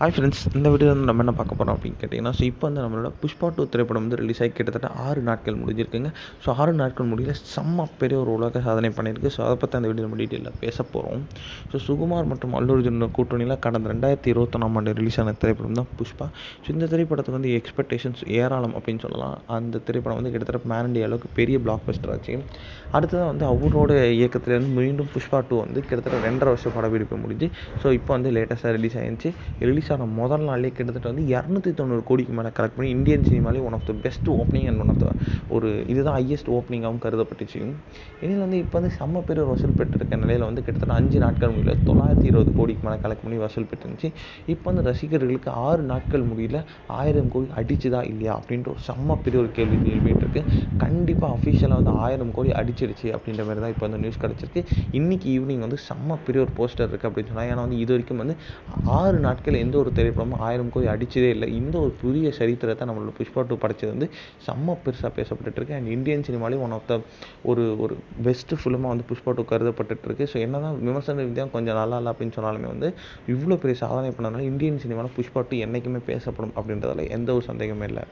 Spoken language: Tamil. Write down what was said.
ஹாய் ஃப்ரெண்ட்ஸ், இந்த வீடியோ வந்து நம்ம என்ன பார்க்க போகிறோம் அப்படின்னு கேட்டிங்கன்னா, இப்போ வந்து நம்மளோட புஷ்பா 2 திரைப்படம் வந்து ரிலீஸ் ஆகி கிட்டத்தட்ட 6 நாட்கள் முடிஞ்சிருக்குங்க. 6 நாட்கள் முடியல செம்ம பெரிய ஒரு உலக சாதனை பண்ணியிருக்கு. அதை பற்றி அந்த வீடியோ நம்ம டீட்டெயிலாக பேச போகிறோம். சுகுமார் மற்றும் அல்லு அர்ஜுன் கூட்டணியில் கடந்த 2021 ரிலீஸ் ஆன திரைப்படம் தான் புஷ்பா. இந்த திரைப்படத்துக்கு வந்து எக்ஸ்பெக்டேஷன்ஸ் ஏராளம் அப்படின்னு சொல்லலாம். அந்த திரைப்படம் வந்து கிட்டத்தட்ட பேன் இண்டியா அளவுக்கு பெரிய பிளாக் பஸ்டர் ஆச்சு. அடுத்ததான் வந்து அவரோட இயக்கத்துலேருந்து மீண்டும் புஷ்பா 2 வந்து கிட்டத்தட்ட 2.5 வருஷம் படப்பிடிப்பு முடிஞ்சு இப்போ வந்து லேட்டஸ்ட்டாக ரிலீஸ் ஆயிருந்துச்சு. ரிலீஸ் ஆன முதல் நாள்லேயே கிட்டத்தட்ட வந்து 290 கோடிக்கு மேலே கலெக்ட் பண்ணி இந்தியன் சினிமாலே one of the best opening and one of the இதுதான் ஹையஸ்ட் ஓப்பனிங்காகவும் கருதப்பட்டுச்சு. இதில் வந்து இப்போ வந்து செம்ம பெரிய வசூல் பெற்றிருக்க நிலையில் வந்து கிட்டத்தட்ட 5 நாட்கள் முடியல 920 கோடிக்கு மேலே கலெக்ட் பண்ணி வசூல் பெற்றுருந்துச்சு. இப்போ வந்து ரசிகர்களுக்கு 6 நாட்கள் முடியல 1000 கோடி அடிச்சுதா இல்லையா அப்படின்ற ஒரு செம்ம பெரிய ஒரு கேள்வி எழுப்பிட்டு இருக்கு. கண்டிப்பாக அஃபிஷியலாக வந்து 1000 கோடி அடிச்சிடுச்சு அப்படின்ற மாதிரி தான் இப்போ வந்து நியூஸ் கிடச்சிருக்கு. இன்றைக்கி ஈவினிங் வந்து செம்ம பெரிய ஒரு போஸ்டர் இருக்குது அப்படின்னு சொன்னால், ஏன்னா வந்து இது வரைக்கும் வந்து 6 நாட்கள் எந்த ஒரு திரைப்படமும் 1000 கோடி அடிச்சதே இல்லை. இந்த ஒரு புதிய சரித்திரத்தை நம்மளோட புஷ்பா 2 படைச்சது வந்து செம்ம பெருசாக பேசப்பட்டு இருக்கு. அண்ட் இந்தியன் சினிமாலே ஒன் ஆஃப் த ஒரு பெஸ்ட் ஃபிலிமாக வந்து புஷ்பா 2 கருதப்பட்டு இருக்கு. ஸோ என்ன தான் விமர்சன ரீதியாக கொஞ்சம் நல்லா இல்லை அப்படின்னு சொன்னாலுமே வந்து இவ்வளோ பெரிய சாதனை பண்ணதுனால இந்தியன் சினிமாவில் புஷ்பா 2 என்றைக்குமே பேசப்படும் அப்படின்றதால எந்த ஒரு சந்தேகமே இல்லை.